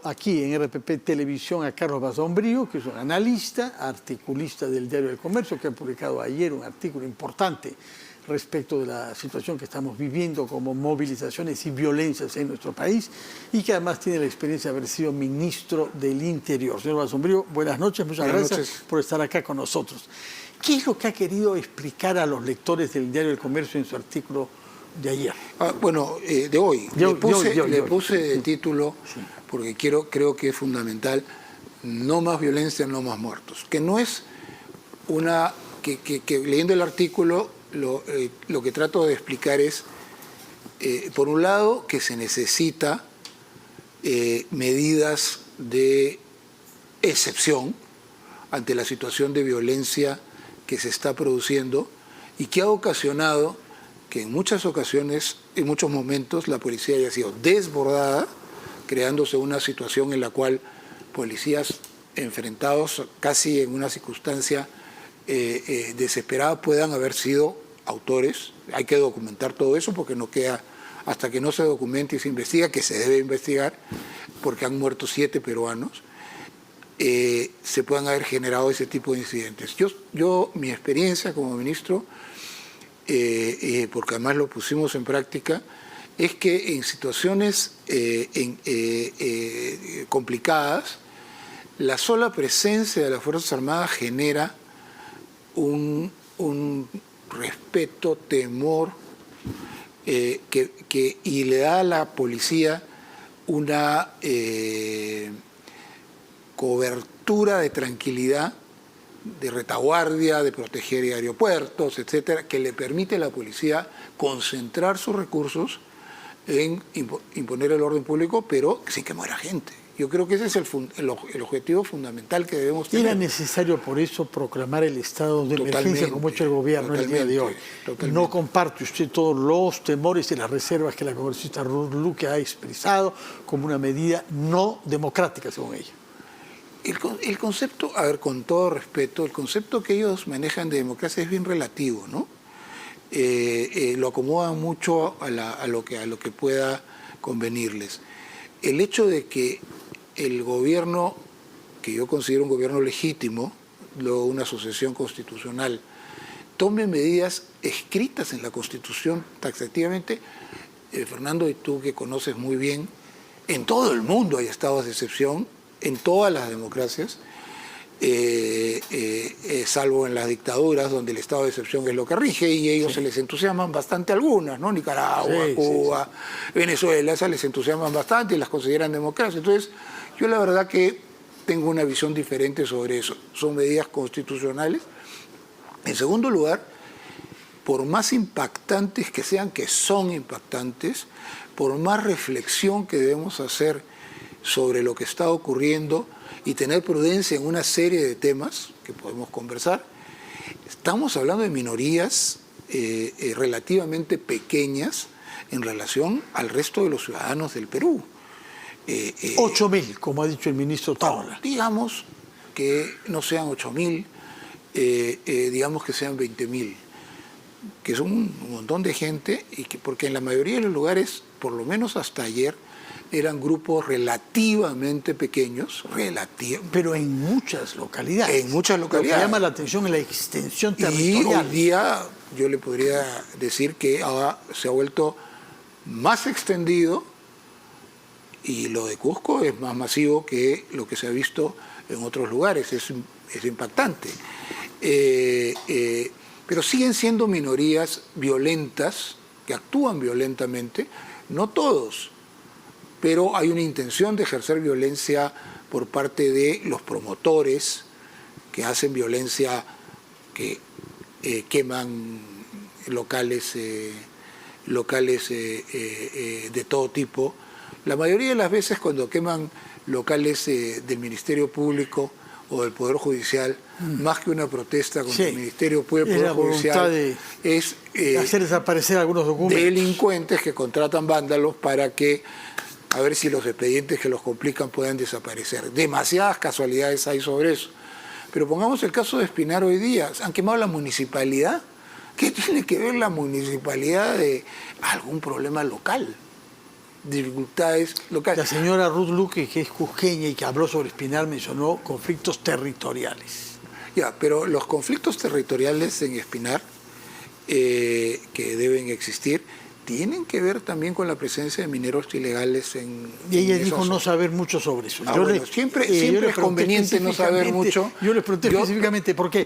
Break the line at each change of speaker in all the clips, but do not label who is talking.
Aquí en RPP Televisión a Carlos Basombrío, que es un analista, articulista del Diario del Comercio, que ha publicado ayer un artículo importante respecto de la situación que estamos viviendo como movilizaciones y violencias en nuestro país, y que además tiene la experiencia de haber sido ministro del Interior. Señor Basombrío, buenas noches, muchas gracias por estar acá con nosotros. ¿Qué es lo que ha querido explicar a los lectores del Diario del Comercio en su artículo de ayer?
De hoy. Le puse de título, sí, porque creo que es fundamental: no más violencia, no más muertos. Que no es una... que leyendo el artículo lo que trato de explicar es, por un lado, que se necesita medidas de excepción ante la situación de violencia que se está produciendo y que ha ocasionado que en muchas ocasiones, en muchos momentos, la policía haya sido desbordada, creándose una situación en la cual policías enfrentados casi en una circunstancia desesperada puedan haber sido autores. Hay que documentar todo eso porque no queda, hasta que no se documente y se investiga, que se debe investigar, porque han muerto 7 peruanos, se puedan haber generado ese tipo de incidentes. Mi experiencia como ministro, porque además lo pusimos en práctica, es que en situaciones complicadas, la sola presencia de las Fuerzas Armadas genera un respeto, temor, y le da a la policía una cobertura de tranquilidad, de retaguardia, de proteger aeropuertos, etcétera, que le permite a la policía concentrar sus recursos en imponer el orden público, pero sin que muera gente. Yo creo que ese es el objetivo fundamental que debemos tener.
¿Era necesario por eso proclamar el estado de emergencia como ha hecho el gobierno el día de hoy? ¿No comparte usted todos los temores y las reservas que la congresista Ruth Luque ha expresado como una medida no democrática, según ella?
El concepto, a ver, con todo respeto, el concepto que ellos manejan de democracia es bien relativo, ¿no? Lo acomodan mucho a lo que pueda convenirles. El hecho de que el gobierno, que yo considero un gobierno legítimo, luego una asociación constitucional, tome medidas escritas en la Constitución taxativamente, Fernando, y tú que conoces muy bien, en todo el mundo hay estados de excepción, en todas las democracias, salvo en las dictaduras donde el estado de excepción es lo que rige, y ellos se les entusiasman bastante algunas, ¿no? Nicaragua, Cuba, Venezuela, esas les entusiasman bastante y las consideran democracia. Entonces, yo la verdad que tengo una visión diferente sobre eso. Son medidas constitucionales. En segundo lugar, por más impactantes que sean, que son impactantes, por más reflexión que debemos hacer sobre lo que está ocurriendo y tener prudencia en una serie de temas que podemos conversar, estamos hablando de minorías relativamente pequeñas en relación al resto de los ciudadanos del Perú.
8.000, como ha dicho el ministro Taula.
Digamos que no sean 8.000, digamos que sean 20.000, que son un montón de gente, y porque en la mayoría de los lugares, por lo menos hasta ayer, eran grupos relativamente pequeños,
pero en muchas localidades.
En muchas localidades.
Lo que llama la atención es la extensión territorial.
Y hoy día yo le podría decir que se ha vuelto más extendido, y lo de Cusco es más masivo que lo que se ha visto en otros lugares. Es impactante. Pero siguen siendo minorías violentas, que actúan violentamente, no todos, pero hay una intención de ejercer violencia por parte de los promotores que hacen violencia, que queman locales de todo tipo. La mayoría de las veces cuando queman locales del Ministerio Público o del Poder Judicial, más que una protesta contra el Ministerio Público, Poder Judicial, es
hacer desaparecer algunos documentos.
Delincuentes que contratan vándalos para que, a ver si los expedientes que los complican puedan desaparecer. Demasiadas casualidades hay sobre eso. Pero pongamos el caso de Espinar hoy día. Han quemado la municipalidad. ¿Qué tiene que ver la municipalidad de algún problema local? dificultades locales.
La señora Ruth Luque, que es cusqueña y que habló sobre Espinar, mencionó conflictos territoriales.
Ya, pero los conflictos territoriales en Espinar que deben existir tienen que ver también con la presencia de mineros ilegales
y ella dijo no saber mucho sobre eso.
Siempre es conveniente no saber mucho.
Yo le pregunté específicamente porque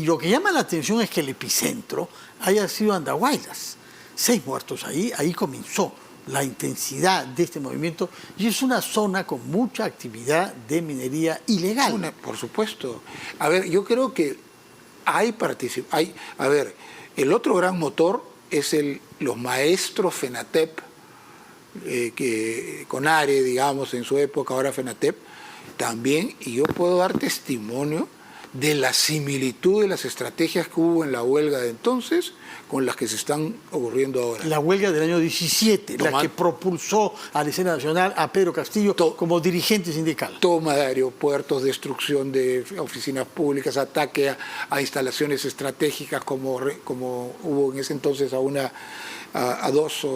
lo que llama la atención es que el epicentro haya sido Andahuaylas. 6 muertos ahí comenzó la intensidad de este movimiento y es una zona con mucha actividad de minería ilegal.
Por supuesto. A ver, yo creo que hay participación. A ver, el otro gran motor es los maestros FENATEP, CONARE, digamos, en su época, ahora FENATEP, también, y yo puedo dar testimonio de la similitud de las estrategias que hubo en la huelga de entonces con las que se están ocurriendo ahora.
La huelga del año 17, la que propulsó a la escena nacional a Pedro Castillo como dirigente sindical.
Toma de aeropuertos, destrucción de oficinas públicas, ataque a instalaciones estratégicas como hubo en ese entonces a 2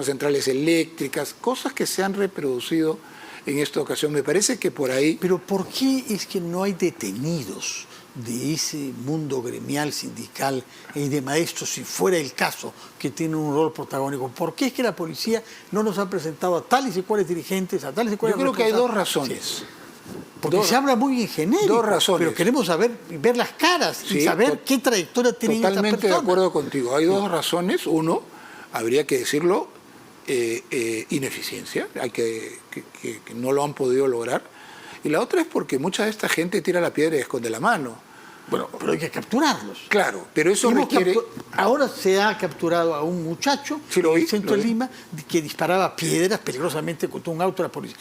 centrales eléctricas, cosas que se han reproducido en esta ocasión. Me parece que por ahí...
Pero ¿por qué es que no hay detenidos de ese mundo gremial, sindical y de maestros, si fuera el caso, que tienen un rol protagónico? ¿Por qué es que la policía no nos ha presentado a tales y cuales dirigentes, a tales y cuales...
Yo creo que hay 2 razones. Sí.
Porque se habla muy en genérico,
2 razones.
Pero queremos ver las caras y saber qué trayectoria tienen estas personas.
Totalmente de acuerdo contigo. Hay 2 razones. Uno, habría que decirlo, ineficiencia, que no lo han podido lograr. Y la otra es porque mucha de esta gente tira la piedra y esconde la mano.
Bueno, pero hay que capturarlos.
Claro, pero eso requiere...
Ahora se ha capturado a un muchacho en el centro de Lima que disparaba piedras peligrosamente contra un auto de la policía.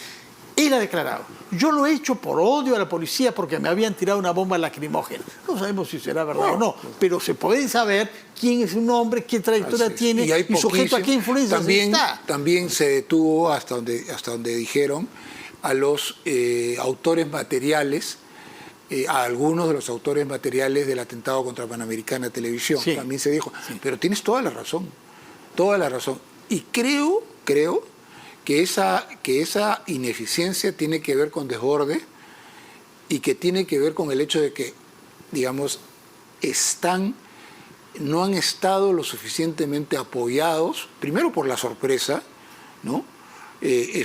Él ha declarado, yo lo he hecho por odio a la policía porque me habían tirado una bomba lacrimógena. No sabemos si será verdad o no, pero se puede saber quién es un hombre, qué trayectoria tiene y sujeto a qué influencia está.
También se detuvo, hasta donde dijeron, a los autores materiales, a algunos de los autores materiales del atentado contra Panamericana Televisión. Sí. También se dijo, pero tienes toda la razón, toda la razón. Y creo que esa ineficiencia tiene que ver con desborde y que tiene que ver con el hecho de que, digamos, no han estado lo suficientemente apoyados, primero por la sorpresa, ¿no?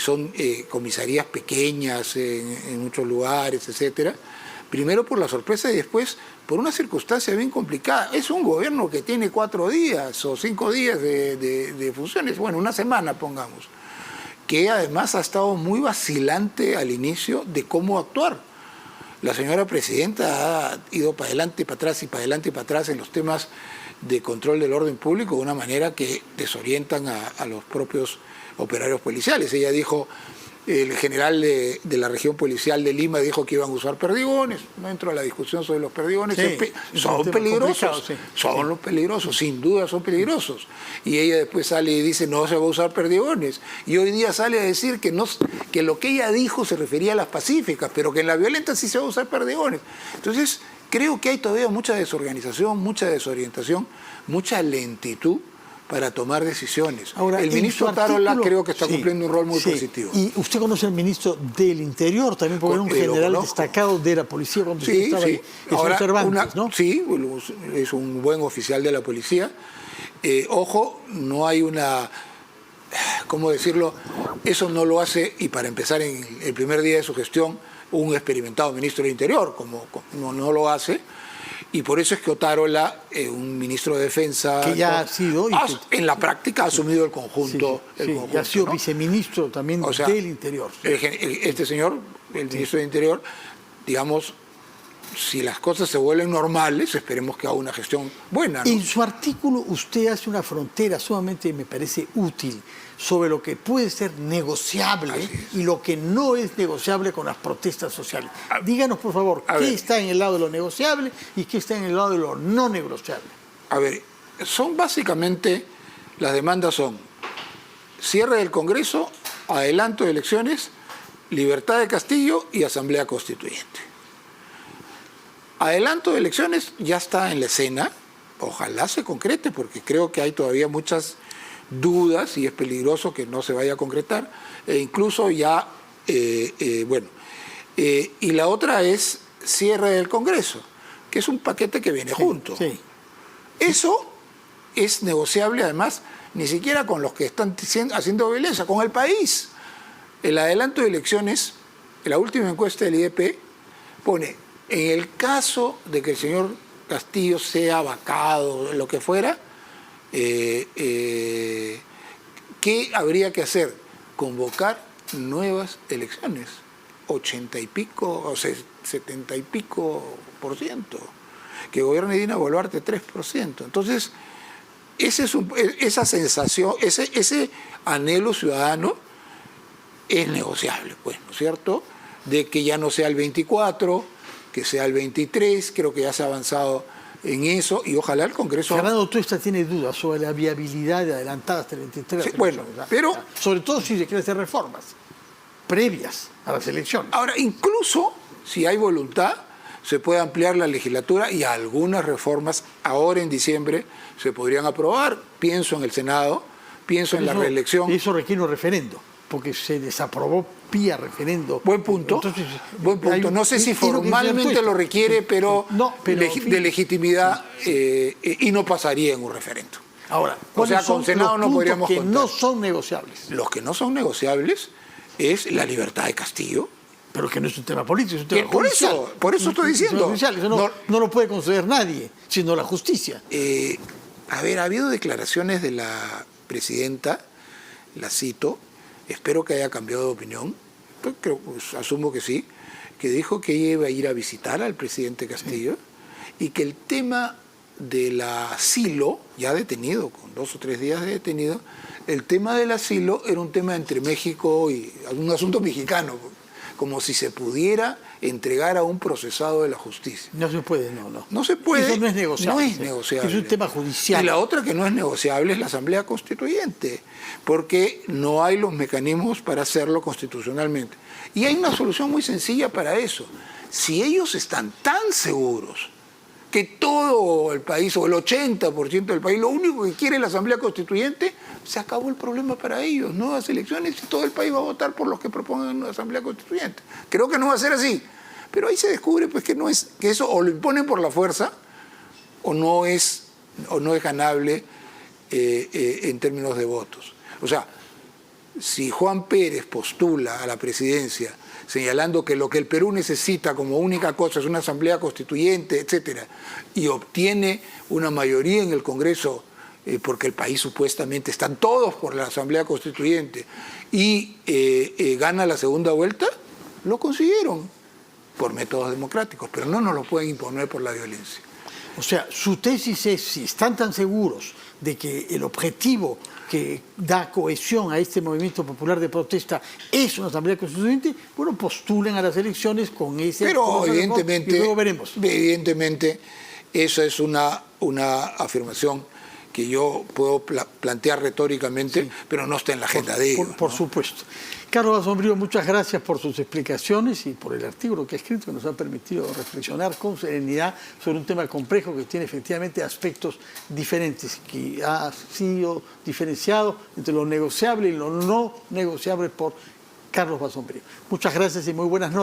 Son comisarías pequeñas en muchos lugares, etcétera. Primero por la sorpresa y después por una circunstancia bien complicada. Es un gobierno que tiene 4 días o 5 días de funciones, bueno, una semana pongamos, que además ha estado muy vacilante al inicio de cómo actuar. La señora presidenta ha ido para adelante y para atrás y para adelante y para atrás en los temas de control del orden público de una manera que desorientan a los propios operarios policiales. Ella dijo, el general de la región policial de Lima dijo que iban a usar perdigones. No entro a la discusión sobre los perdigones. Sí, son peligrosos, sí. Son los peligrosos, sin duda son peligrosos. Y ella después sale y dice, no se va a usar perdigones. Y hoy día sale a decir que lo que ella dijo se refería a las pacíficas, pero que en la violenta sí se va a usar perdigones. Entonces, creo que hay todavía mucha desorganización, mucha desorientación, mucha lentitud para tomar decisiones. Ahora, el ministro Otárola creo que está cumpliendo un rol muy positivo.
Y usted conoce al ministro del Interior también, porque era un general destacado de la policía cuando usted estaba ahí. Ahora, Cervantes, ¿no?
Sí, es un buen oficial de la policía. Ojo, no hay una... ¿Cómo decirlo? Eso no lo hace, y para empezar en el primer día de su gestión, un experimentado ministro del Interior, como no lo hace. Y por eso es que Otárola, un ministro de Defensa...
Que ya ha sido...
en la práctica ha asumido el conjunto.
Y ha sido viceministro también del Interior.
Este señor, el ministro del Interior, digamos, si las cosas se vuelven normales, esperemos que haga una gestión buena, ¿no?
En su artículo usted hace una frontera sumamente, me parece, útil sobre lo que puede ser negociable y lo que no es negociable con las protestas sociales. Díganos, por favor, qué está en el lado de lo negociable y qué está en el lado de lo no negociable.
A ver, son básicamente, las demandas son cierre del Congreso, adelanto de elecciones, libertad de Castillo y asamblea constituyente. Adelanto de elecciones ya está en la escena, ojalá se concrete, porque creo que hay todavía muchas dudas y es peligroso que no se vaya a concretar, e incluso ya, y la otra es cierre del Congreso, que es un paquete que viene junto.
Sí.
Eso es negociable, además, ni siquiera con los que están haciendo violencia, con el país. El adelanto de elecciones, en la última encuesta del IDP, pone, en el caso de que el señor Castillo sea vacado, lo que fuera, ¿qué habría que hacer? Convocar nuevas elecciones, 80 y pico, o 70 y pico %, que gobierne Dina Boluarte 3%. Entonces, esa sensación, ese anhelo ciudadano es negociable, pues, ¿no es cierto? De que ya no sea el 24, que sea el 23, creo que ya se ha avanzado en eso, y ojalá el Congreso...
Fernando Tuesta tiene dudas sobre la viabilidad de adelantar hasta el 23.
Sí, bueno, pero...
sobre todo si se quiere hacer reformas previas a las elecciones.
Ahora, incluso si hay voluntad, se puede ampliar la legislatura y algunas reformas ahora en diciembre se podrían aprobar. Pienso en el Senado, pienso en la reelección.
Eso requiere un referendo, porque se desaprobó vía referendo.
Buen punto. Entonces, buen punto. No sé si formalmente lo requiere, pero, de legitimidad y no pasaría en un referendo.
Ahora,
o sea, con Senado no podríamos
contar.
Los
que no son negociables.
Los que no son negociables es la libertad de Castillo.
Pero que no es un tema político, es un tema
judicial. Por eso estoy diciendo.
Eso no lo puede conceder nadie, sino la justicia.
Ha habido declaraciones de la presidenta, la cito, espero que haya cambiado de opinión, asumo que sí, que dijo que ella iba a ir a visitar al presidente Castillo y que el tema del asilo, ya detenido, con 2 o 3 días de detenido, el tema del asilo era un tema entre México y un asunto mexicano, como si se pudiera entregar a un procesado de la justicia.
No se puede, no.
No se puede.
Eso no es negociable.
No es negociable.
Es un tema judicial.
Y la otra que no es negociable es la Asamblea Constituyente, porque no hay los mecanismos para hacerlo constitucionalmente. Y hay una solución muy sencilla para eso. Si ellos están tan seguros que todo el país, o el 80% del país, lo único que quiere la Asamblea Constituyente, se acabó el problema para ellos. Nuevas elecciones y todo el país va a votar por los que propongan una Asamblea Constituyente. Creo que no va a ser así. Pero ahí se descubre pues, que eso o lo imponen por la fuerza o no es ganable en términos de votos. O sea, si Juan Pérez postula a la presidencia señalando que lo que el Perú necesita como única cosa es una asamblea constituyente, etcétera, y obtiene una mayoría en el Congreso, porque el país supuestamente están todos por la asamblea constituyente, y gana la segunda vuelta, lo consiguieron por métodos democráticos, pero no nos lo pueden imponer por la violencia.
O sea, su tesis es, si están tan seguros de que el objetivo que da cohesión a este movimiento popular de protesta es una asamblea constituyente, bueno, postulen a las elecciones con ese...
Pero evidentemente,
y luego veremos.
Evidentemente, eso es una afirmación que yo puedo plantear retóricamente, sí, pero no está en la agenda de ellos.
Por supuesto. Carlos Basombrío, muchas gracias por sus explicaciones y por el artículo que ha escrito, que nos ha permitido reflexionar con serenidad sobre un tema complejo que tiene efectivamente aspectos diferentes, que ha sido diferenciado entre lo negociable y lo no negociable por Carlos Basombrío. Muchas gracias y muy buenas noches.